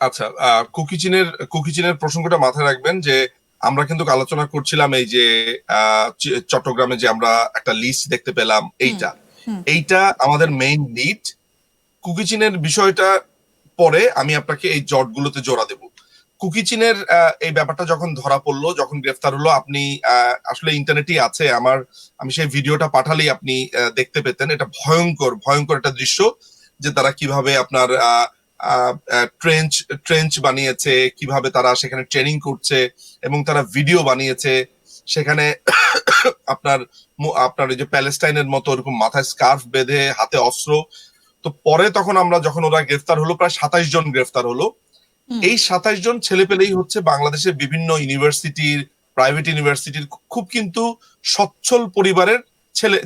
আচ্ছা, কুকি চিনের প্রসঙ্গটা মাথায় রাখবেন যে আমরা কিন্তু আলোচনা করছিলাম এই যে চট্টগ্রামে যে আমরা একটা লিস্ট দেখতে পেলাম, হুম এইটা হুম এইটা আমাদের মেইন লিড। কুকি চিনের বিষয়টা পরে আমি আপনাকে এই জটগুলোতে জোড়া দেব। কুকি চিনের এই ব্যাপারটা যখন ধরা পড়লো, যখন গ্রেফতার হলো, আপনি আসলে ইন্টারনেটই আছে, আমি সেই ভিডিওটা পাঠালেই আপনি দেখতে পেতেন। এটা ভয়ঙ্কর ভয়ঙ্কর একটা দৃশ্য, যে তারা কিভাবে আপনার ট্রেঞ্চ ট্রেঞ্চ বানিয়েছে, কিভাবে তারা সেখানে ট্রেনিং করছে, এবং তারা ভিডিও বানিয়েছে সেখানে। আপনার আপনার এই যে প্যালেস্টাইনের মতো ওরকম মাথায় স্কার্ফ বেঁধে, হাতে অস্ত্র। তো পরে তখন আমরা যখন ওরা গ্রেফতার হলো, প্রায় 27 জন গ্রেফতার হলো। হুম। এই 27 জন ছেলেপেলেই হচ্ছে বাংলাদেশের বিভিন্ন ইউনিভার্সিটির, প্রাইভেট ইউনিভার্সিটির খুব কিন্তু সচ্ছল পরিবারের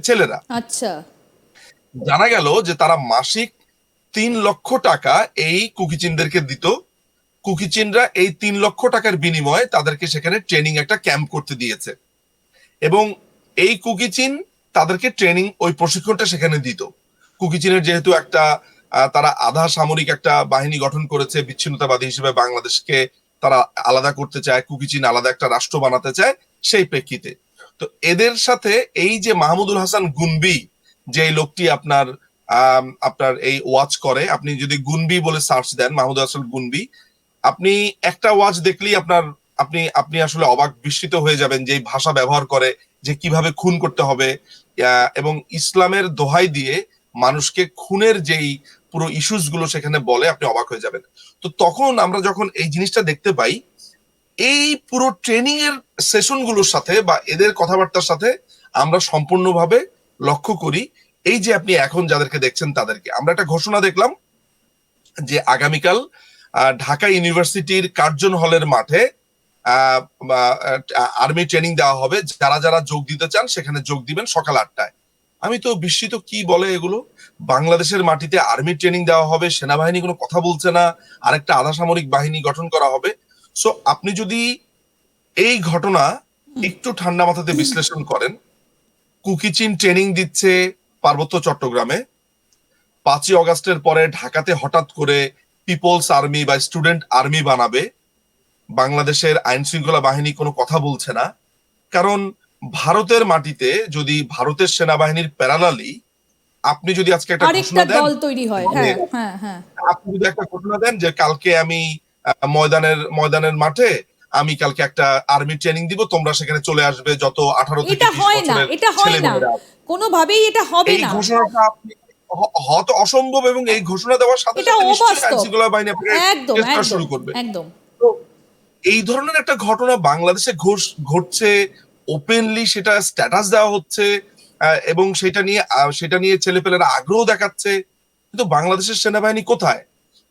ছেলেরা। আচ্ছা। জানা গেল যে তারা মাসিক 3 লক্ষ টাকা এই কুকিচিনদেরকে দিত। কুকিচিনরা এই 3 লক্ষ টাকার বিনিময়ে তাদেরকে সেখানে ট্রেনিং একটা ক্যাম্প করতে দিয়েছে, এবং এই কুকিচিন তাদেরকে ট্রেনিং, ওই প্রশিক্ষণটা সেখানে দিত। কুকিচিনের যেহেতু একটা তারা আধা সামরিক একটা বাহিনী গঠন করেছে, বিচ্ছিন্নতাবাদী হিসেবে বাংলাদেশকে তারা আলাদা করতে চায়, কুকিচিন আলাদা একটা রাষ্ট্র বানাতে চায়, সেই প্রেক্ষিতে। তো এদের সাথে এই যে মাহমুদুল হাসান গুনবি, যে এই লোকটি আপনার এই ওয়াচ করে, আপনি যদি গুনবি বলে সার্চ দেন, মাহমুদুল হাসান গুনবি, আপনি একটা ওয়াচ দেখলেই আপনি আপনি আসলে অবাক বিস্মিত হয়ে যাবেন যে এই ভাষা ব্যবহার করে, যে কিভাবে খুন করতে হবে, এবং ইসলামের দোহাই দিয়ে মানুষকে খুনের যেই পুরো ইস্যুস গুলো সেখানে বলে, আপনি অবাক হয়ে যাবেন। তো তখন আমরা যখন এই জিনিসটা দেখতে পাই, এই পুরো ট্রেনিং এর সেশন গুলোর সাথে বা এদের কথাবার্তার সাথে আমরা সম্পূর্ণভাবে লক্ষ্য করি এই যে আপনি এখন যাদেরকে দেখছেন তাদেরকে। আমরা একটা ঘোষণা দেখলাম যে আগামীকাল ঢাকা ইউনিভার্সিটির কার্জন হলের মাঠে আর্মি ট্রেনিং দেওয়া হবে, যারা যারা যোগ দিতে চান সেখানে যোগ দিবেন সকাল 8টায়। আমি তো বিস্মিত, কি বলে এগুলো! বাংলাদেশের মাটিতে আর্মি ট্রেনিং দেওয়া হবে, সেনাবাহিনী কোনো কথা বলছে না, আরেকটা আধা সামরিক বাহিনী গঠন করা হবে। সো আপনি যদি এই ঘটনা একটু ঠান্ডা মাথাতে বিশ্লেষণ করেন, কুকিচিন ট্রেনিং দিচ্ছে পার্বত্য চট্টগ্রামে, 5ই অগাস্টের পরে ঢাকাতে হঠাৎ করে পিপলস আর্মি বা স্টুডেন্ট আর্মি বানাবে, বাংলাদেশের আইন শৃঙ্খলা বাহিনী কোনো কথা বলছে না। কারণ ভারতের মাটিতে যদি ভারতের সেনাবাহিনীর প্যারালালি আপনি যদি আজকে একটা আরেকটা ঘোষণা দেন দল তৈরি হয়, যে হ্যাঁ হ্যাঁ হ্যাঁ। আপনি যদি একটা ঘোষণা দেন যে কালকে আমি ময়দানের মাঠে আমি কালকে একটা আর্মি ট্রেনিং দিব, তোমরা সেখানে চলে আসবে, যত 18 থেকে এটা 30 হয় না, বছরের এটা হয় না, ছেলেমেয়েরা আছে। কোনোভাবেই এটা হবে এই না। ঘোষণাটা আপনি হয়তো অসম্ভব, এবং এই ঘোষণা দেওয়ার সাথে এটা সাথে নিশ্চয়ই আইন অবাস্তব। শৃঙ্খলা বাহিনী আপনাকে একদম গ্রেফতার একদম শুরু করবে। একদম। তো এই ধরনের একটা ঘটনা বাংলাদেশে ঘটছে, ওপেনলি সেটা স্ট্যাটাস দেওয়া হচ্ছে, এবং সেটা নিয়ে ছেলেপেলেরা আগ্রহ দেখাচ্ছে। কিন্তু বাংলাদেশের সেনাবাহিনী কোথায়?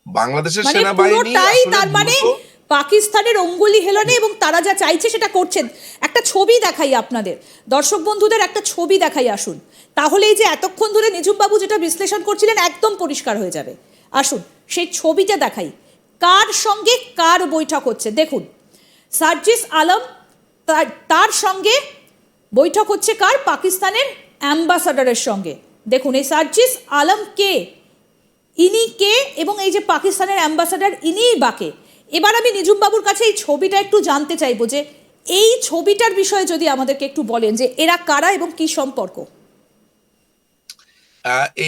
বাংলাদেশের মানে সেনাবাহিনী পুরোটাই আসলে তার মানে মূলত পাকিস্তানের অঙ্গুলি হেলনে, এবং তারা যা চাইছে সেটা করছেন। একটা ছবি দেখাই আপনাদের, দর্শক বন্ধুদের একটা ছবি দেখাই, আসুন। তাহলেই যে এতক্ষণ ধরে নিঝুমবাবু যেটা বিশ্লেষণ করছিলেন একদম পরিষ্কার হয়ে যাবে। আসুন সেই ছবিটা দেখাই, কার সঙ্গে কার বৈঠক হচ্ছে দেখুন। সার্জিস আলম, তার সঙ্গে বৈঠক হচ্ছে কার? পাকিস্তানের অ্যাম্বাসাডারের সঙ্গে। দেখুন এই সার্জিস আলম কে, ইনি কে, এবং এই যে পাকিস্তানের অ্যাম্বাসাডার ইনিই বাকে। এবার আমি নিঝুমবাবুর কাছে এই ছবিটা একটু জানতে চাইবো যে এই ছবিটার বিষয়ে যদি আমাদেরকে একটু বলেন যে এরা কারা এবং কি সম্পর্ক।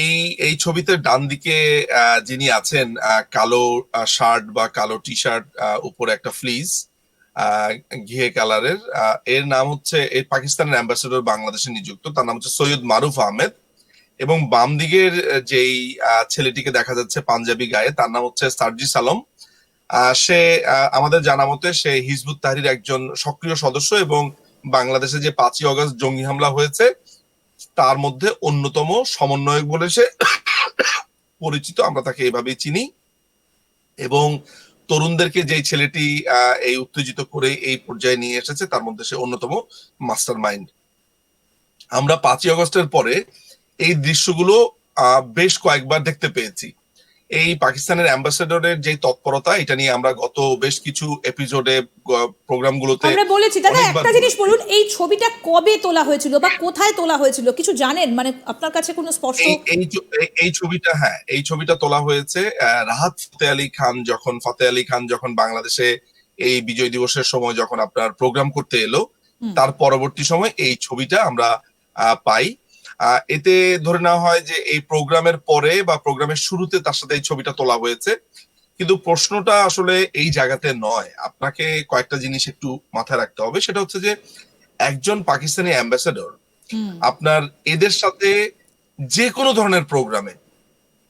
এই এই ছবিতে ডান দিকে যিনি আছেন, কালো শার্ট বা কালো টি শার্ট, উপরে একটা ফ্লিজ, আহ, ঘিয়ে কালারের, এর নাম হচ্ছে, এই পাকিস্তানের অ্যাম্বাসেডর বাংলাদেশে নিযুক্ত, তার নাম হচ্ছে সৈয়দ মারুফ আহমেদ। এবং বাম দিকের যেই ছেলেটিকে দেখা যাচ্ছে পাঞ্জাবি গায়ে, তার নাম হচ্ছে সার্জিস আলম। সে আমাদের জানা মতে সে হিজবুত তাহরির একজন সক্রিয় সদস্য, এবং বাংলাদেশে যে 5ই অগস্ট জঙ্গি হামলা হয়েছে তার মধ্যে অন্যতম সমন্বয়ক বলে সে পরিচিত, আমরা তাকে এভাবেই চিনি। এবং তরুণদেরকে যেই ছেলেটি এই উত্তেজিত করে এই পর্যায়ে নিয়ে এসেছে, তার মধ্যে সে অন্যতম মাস্টার মাইন্ড। আমরা 5ই অগস্টের পরে এই দৃশ্যগুলো বেশ কয়েকবার দেখতে পেয়েছি। এই পাকিস্তানের অ্যাম্বাসেডরের যে তৎপরতা, এটা নিয়ে আমরা গত বেশ কিছু এপিসোডে প্রোগ্রামগুলোতে আমরা বলেছি। দাদা অনেকবার একটা জিনিস বলুন, এই ছবিটা কবে তোলা হয়েছিল বা কোথায় তোলা হয়েছিল কিছু জানেন, মানে আপনার কাছে কোনো স্পষ্ট? এই ছবিটা তোলা হয়েছে রাহাত ফতে আলী খান যখন বাংলাদেশে এই বিজয় দিবসের সময় যখন আপনার প্রোগ্রাম করতে এলো, তার পরবর্তী সময় এই ছবিটা আমরা পাই। এতে ধরে নেওয়া হয় যে এই প্রোগ্রামের পরে বা প্রোগ্রামের শুরুতে তার সাথে এই ছবিটা তোলা হয়েছে। কিন্তু প্রশ্নটা আসলে এই জায়গাতে নয়, আপনাকে কয়েকটা জিনিস একটু মাথায় রাখতে হবে। সেটা হচ্ছে যে একজন পাকিস্তানি অ্যাম্বাসেডর আপনার এদের সাথে যে কোনো ধরনের প্রোগ্রামে,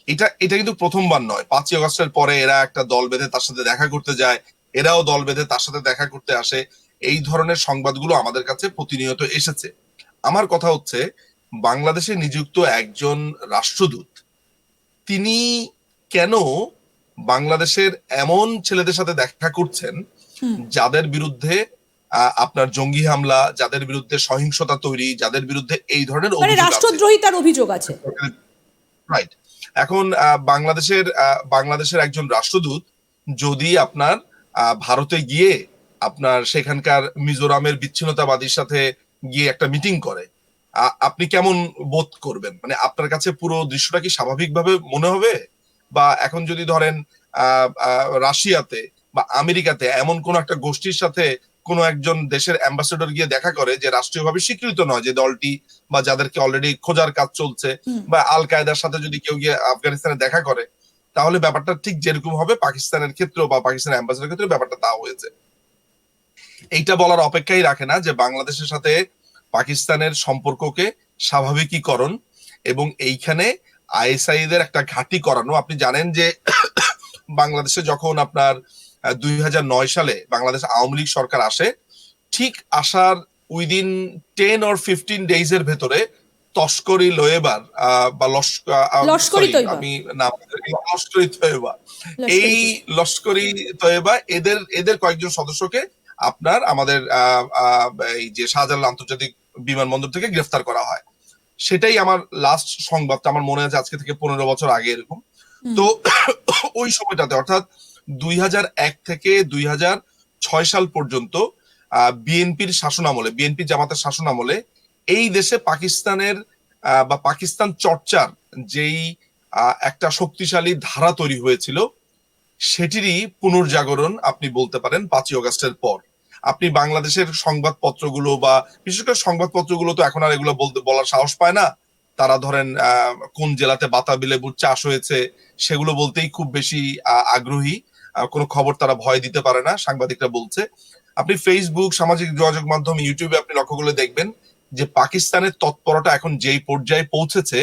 এটা এটা কিন্তু প্রথমবার নয়। 5ই আগস্টের পরে এরা একটা দল বেঁধে তার সাথে দেখা করতে যায়, এরাও দল বেঁধে তার সাথে দেখা করতে আসে। এই ধরনের সংবাদগুলো আমাদের কাছে প্রতিনিয়ত এসেছে। আমার কথা হচ্ছে, বাংলাদেশে নিযুক্ত একজন রাষ্ট্রদূত তিনি কেন বাংলাদেশের এমন ছেলেদের সাথে দেখা করছেন যাদের বিরুদ্ধে আপনার জঙ্গি হামলা, যাদের বিরুদ্ধে সহিংসতা তৈরি, যাদের বিরুদ্ধে এই ধরনের মানে অভিযোগ আছে। রাষ্ট্রদ্রোহিতার অভিযোগ আছে। রাইট। এখন বাংলাদেশের একজন রাষ্ট্রদূত যদি আপনার ভারতে গিয়ে আপনার সেখানকার মিজোরামের বিচ্ছিন্নতাবাদীর সাথে গিয়ে একটা মিটিং করে, আপনি কেমন বোধ করবেন? মানে আপনার কাছে পুরো দৃশ্যটা কি স্বাভাবিকভাবে মনে হবে? বা এখন যদি ধরেন রাশিয়াতে বা আমেরিকাতে এমন কোন একটা গোষ্ঠীর সাথে কোন একজন দেশের অ্যাম্বাসেডর গিয়ে দেখা করে যে রাষ্ট্রীয়ভাবে স্বীকৃত নয়, যে দলটি বা যাদেরকে অলরেডি খোঁজার কাজ চলছে, বা আল কায়দার সাথে যদি কেউ গিয়ে আফগানিস্তানে দেখা করে, তাহলে ব্যাপারটা ঠিক যেরকম হবে পাকিস্তানের ক্ষেত্রেও বা পাকিস্তানের অ্যাম্বাসেডারের ক্ষেত্রে ব্যাপারটা তা হয়েছে। এইটা বলার অপেক্ষাই রাখে না যে বাংলাদেশের সাথে পাকিস্তানের সম্পর্ককে স্বাভাবিকীকরণ এবং এইখানে আইএসআই দের একটা ঘাঁটি করানো। আপনি জানেন যে বাংলাদেশে যখন আপনার 2009 সালে বাংলাদেশ আওয়ামী লীগ সরকার আসে, ঠিক আসার উইদিন 10 or 15 ডেজ এর ভেতরে তস্করি লোয়েবার বা লস্করি তৈবা। আমি নাম লস্করি তৈবা, এই লস্করি তৈবা এদের কয়েকজন সদস্যকে আপনার আমাদের এই যে শাহজালাল আন্তর্জাতিক বিমানবন্দর থেকে গ্রেফতার করা হয়। সেটাই আমার লাস্ট সংবাদটা, আমার মনে আছে আজকে থেকে 15 বছর আগে এরকম। তো ওই সময়টাতে অর্থাৎ 2001 থেকে 2006 সাল পর্যন্ত বিএনপির শাসনামলে, বিএনপি জামাতের শাসনামলে এই দেশে পাকিস্তানের বা পাকিস্তান চর্চার যেই একটা শক্তিশালী ধারা তৈরি হয়েছিল, সেটিরই পুনর্জাগরণ আপনি বলতে পারেন 5ই আগস্টের পর। আপনি বাংলাদেশের সংবাদপত্রগুলো বা বিশেষ করে সংবাদপত্রগুলো তো এখন আর এগুলো বলার সাহস পায় না। তারা ধরেন কোন জেলাতে বাতাবি লেবুর চাষ হয়েছে সেগুলো বলতেই খুব বেশি আগ্রহী। কোনো খবর তারা ভয় দিতে পারে না, সাংবাদিকরা বলছে। আপনি ফেসবুক, সামাজিক যোগাযোগ মাধ্যম, ইউটিউবে আপনি লক্ষ্য করলে দেখবেন যে পাকিস্তানের তৎপরতা এখন যেই পর্যায়ে পৌঁছেছে,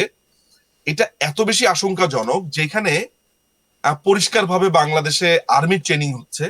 এটা এত বেশি আশঙ্কাজনক যেখানে পরিষ্কারভাবে বাংলাদেশে আর্মির ট্রেনিং হচ্ছে,